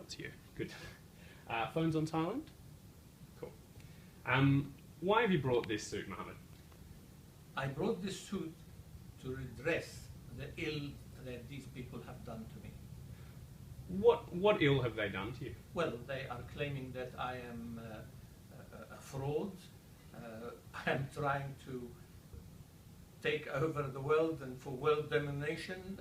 it's you. Good. Phones on silent? Cool. Why have you brought this suit, Mohamed? I brought this suit to redress the ill that these people have done to me. What ill have they done to you? Well, they are claiming that I am a fraud. I am trying to take over the world and for world domination,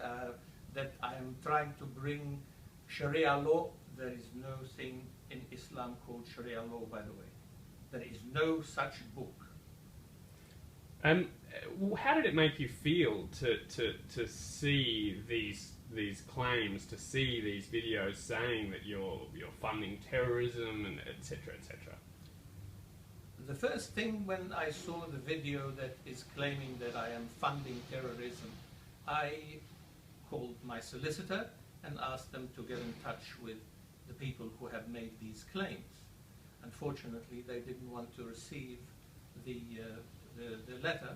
that I am trying to bring Sharia law. There is no thing in Islam called Sharia law, by the way. There is no such book. How did it make you feel to see these claims, to see these videos saying that you're funding terrorism and etc. etc.? The first thing when I saw the video that is claiming that I am funding terrorism, I called my solicitor and asked them to get in touch with the people who have made these claims. Unfortunately, they didn't want to receive the letter,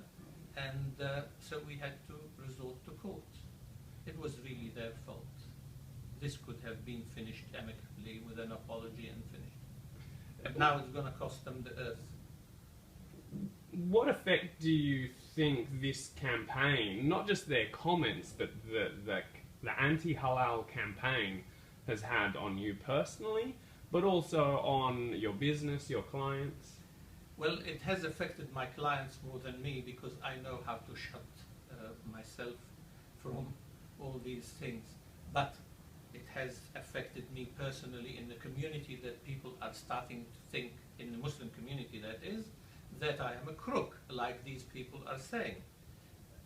and so we had to resort to court. It was really their fault. This could have been finished amicably with an apology and finished. But now it's going to cost them the earth. What effect do you think this campaign, not just their comments, but the anti-halal campaign has had on you personally, but also on your business, your clients? Well, it has affected my clients more than me because I know how to shut myself from all these things. But it has affected me personally in the community, that people are starting to think, in the Muslim community that is, that I am a crook, like these people are saying.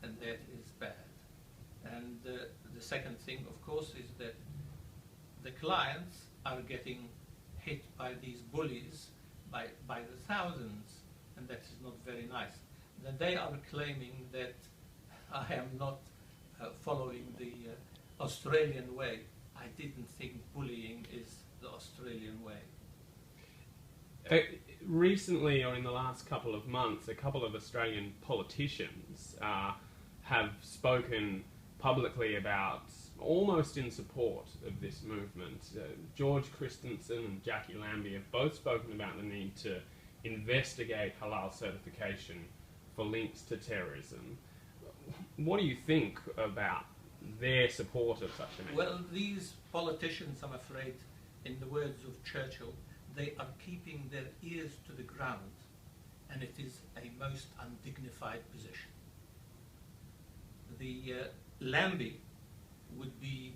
And that is bad. And the second thing, of course, is that the clients are getting hit by these bullies by the thousands, and that is not very nice. Then they are claiming that I am not following the Australian way. I didn't think bullying is the Australian way. Recently, or in the last couple of months, a couple of Australian politicians have spoken publicly about, almost in support of this movement. George Christensen and Jackie Lambie have both spoken about the need to investigate halal certification for links to terrorism. What do you think about their support of such a measure? Well, these politicians, I'm afraid, in the words of Churchill, they are keeping their ears to the ground, and it is a most undignified position. The Lambie would be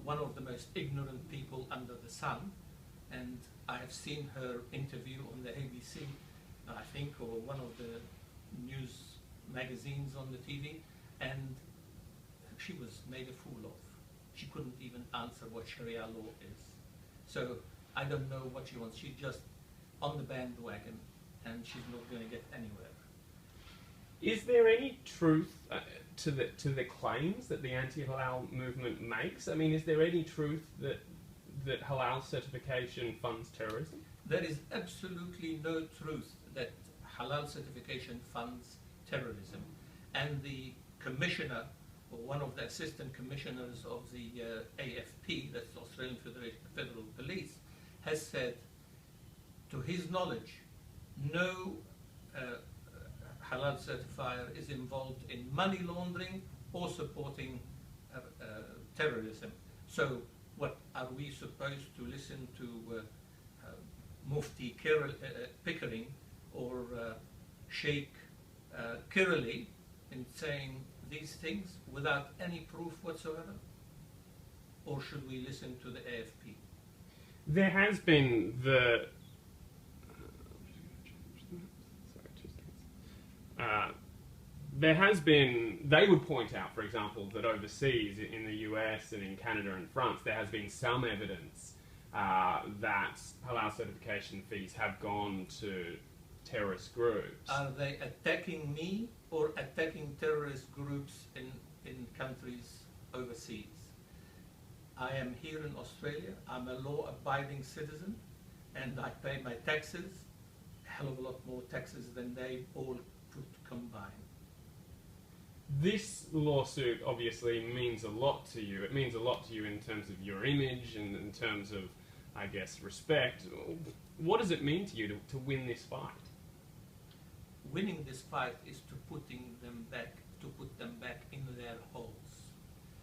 one of the most ignorant people under the sun, and I have seen her interview on the ABC, I think, or one of the news magazines on the TV, and she was made a fool of. She couldn't even answer what Sharia law is. So I don't know what she wants. She's just on the bandwagon, and she's not going to get anywhere. Is there any truth to the claims that the anti-halal movement makes? I mean, is there any truth that halal certification funds terrorism? There is absolutely no truth that halal certification funds terrorism. And the commissioner, or one of the assistant commissioners of the AFP, that's the Australian Federal Police, has said, to his knowledge, no halal certifier is involved in money laundering or supporting terrorism. So what are we supposed to listen to Mufti Pickering or Sheikh Kirali in saying these things without any proof whatsoever? Or should we listen to the AFP? There has been they would point out, for example, that overseas, in the US and in Canada and France, there has been some evidence that halal certification fees have gone to terrorist groups. Are they attacking me or attacking terrorist groups in countries overseas? I am here in Australia, I'm a law-abiding citizen, and I pay my taxes, a hell of a lot more taxes than they all put combined. This lawsuit obviously means a lot to you. It means a lot to you in terms of your image and in terms of I guess, respect. What does it mean to you to win this fight? Winning this fight is to put them back in their holes,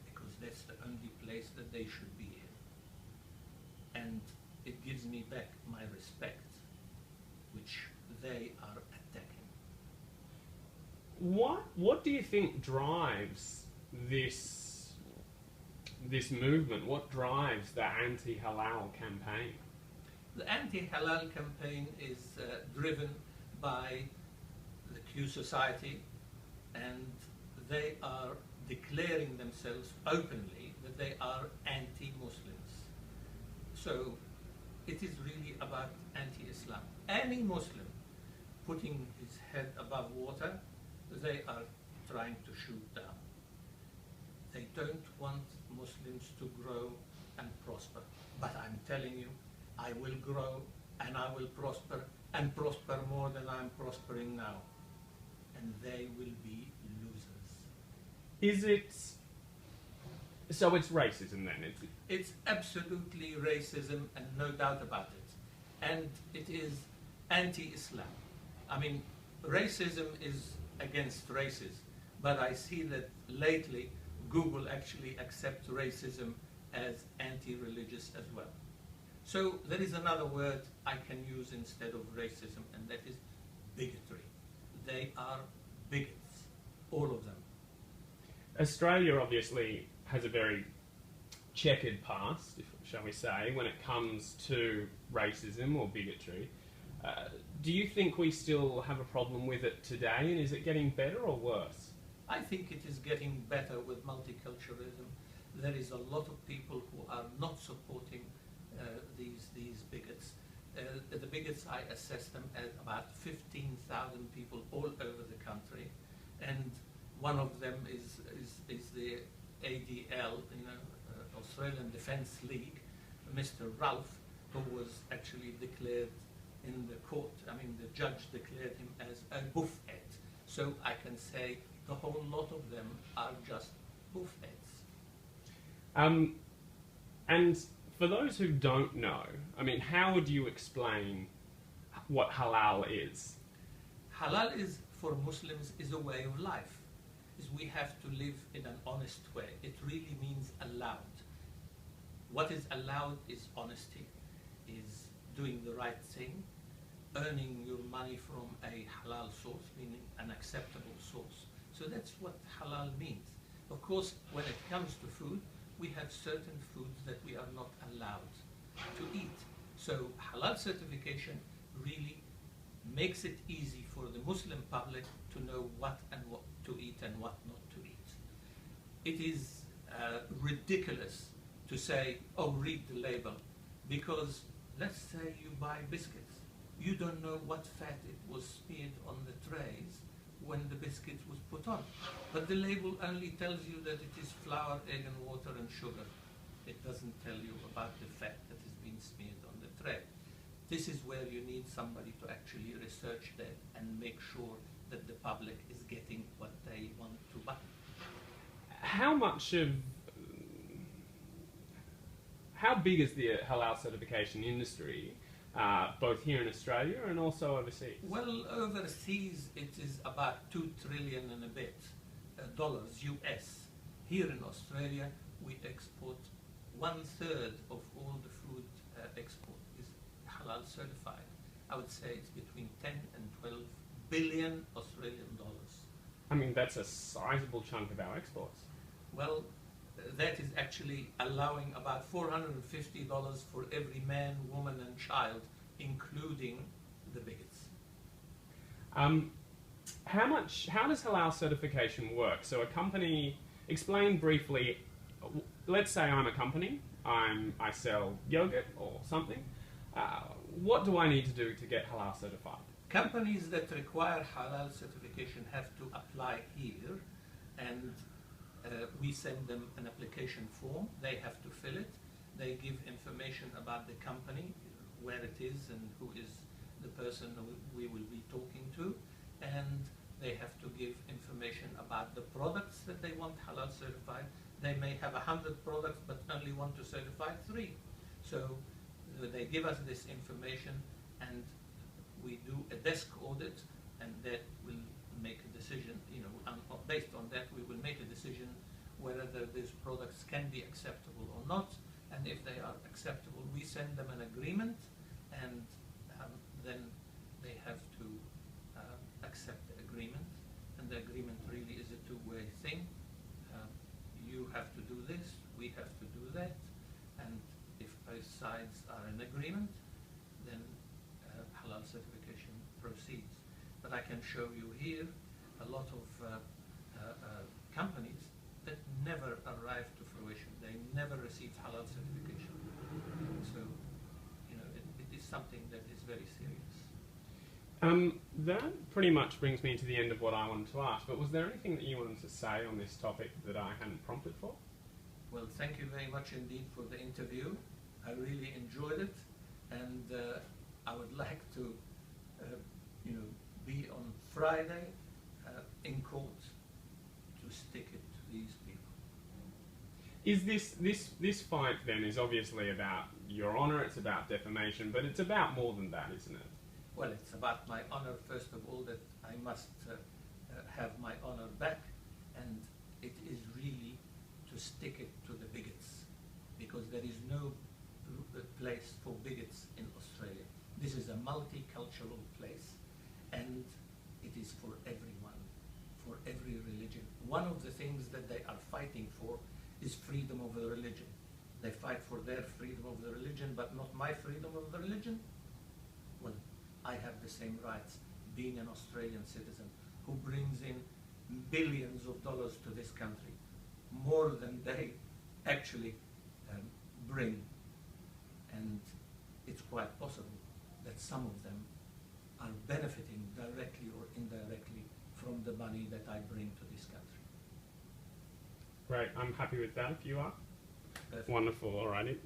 because that's the only place that they should be in. And it gives me back my respect, which they are attacking. What do you think drives this movement? What drives the anti-halal campaign? The anti-halal campaign is driven by the Q Society, and they are declaring themselves openly that they are anti-Muslims. So it is really about anti-Islam. Any Muslim putting his head above water, they are trying to shoot down. They don't want Muslims to grow and prosper. But I'm telling you, I will grow and I will prosper and prosper more than I'm prospering now. And they will be losers. Is it... So it's racism then? It's absolutely racism, and no doubt about it. And it is anti-Islam. I mean, racism is against races, but I see that lately Google actually accepts racism as anti-religious as well. So there is another word I can use instead of racism, and that is bigotry. They are bigots, all of them. Australia obviously has a very checkered past, shall we say, when it comes to racism or bigotry. Do you think we still have a problem with it today, and is it getting better or worse? I think it is getting better with multiculturalism. There is a lot of people who are not supporting these bigots. The bigots, I assess them as about 15,000 people all over the country, and one of them is the ADL, Australian Defence League, Mr. Ralph, who was actually declared in the court. I mean, the judge declared him as a buffhead. So I can say the whole lot of them are just buffheads. And for those who don't know, I mean, how would you explain what halal is? Halal is, for Muslims, is a way of life. Is we have to live in an honest way. It really means allowed. What is allowed is honesty, is doing the right thing, earning your money from a halal source, meaning an acceptable source. So that's what halal means. Of course, when it comes to food, we have certain foods that we are not allowed to eat. So halal certification really makes it easy for the Muslim public to know what to eat and what not to eat. It is ridiculous to say, oh, read the label, because let's say you buy biscuits. You don't know what fat it was smeared on the trays when the biscuit was put on. But the label only tells you that it is flour, egg and water and sugar. It doesn't tell you about the fat that has been smeared on the tray. This is where you need somebody to actually research that and make sure that the public is getting what they want to buy. How big is the halal certification industry, both here in Australia and also overseas? Well, overseas it is about $2 trillion and a bit dollars US. Here in Australia we export 1/3 of all the food export is halal certified. I would say it's between 10 and 12 billion Australian dollars. I mean, that's a sizable chunk of our exports. Well, that is actually allowing about $450 for every man, woman and child, including the bigots. How does halal certification work? So a company, explain briefly, let's say I'm a company, I sell yogurt or something. What do I need to do to get halal certified? Companies that require halal certification have to apply here, and we send them an application form. They have to fill it. They give information about the company, where it is and who is the person who we will be talking to, and they have to give information about the products that they want halal certified. They may have 100 products but only want to certify 3. So they give us this information, and we do a desk audit, and that will make a decision, based on that we will make a decision whether these products can be acceptable or not, and if they are acceptable, we send them an agreement, and then they have to accept the agreement, and the agreement really is a two-way thing. You have to do this, we have to do that, and if both sides are in agreement, then halal certification proceeds. But I can show you here a lot of companies that never arrived to fruition. They never received halal certification. So, it is something that is very serious. That pretty much brings me to the end of what I wanted to ask, but was there anything that you wanted to say on this topic that I hadn't prompted for? Well, thank you very much indeed for the interview. I really enjoyed it, and I would like to, be on Friday in court to stick it to these people. Is this fight then is obviously about your honour, it's about defamation, but it's about more than that, isn't it? Well, it's about my honor, first of all, that I must have my honor back, and it is really to stick it to the bigots, because there is no place for bigots in Australia. This is a multicultural place, and it is for everyone, for every religion. One of the things that they are fighting for is freedom of the religion. They fight for their freedom of the religion, but not my freedom of the religion. Well, I have the same rights, being an Australian citizen who brings in billions of dollars to this country, more than they actually bring. And it's quite possible that some of them are benefiting directly or indirectly from the money that I bring to this country. Great, I'm happy with that if you are. Perfect. Wonderful, alrighty.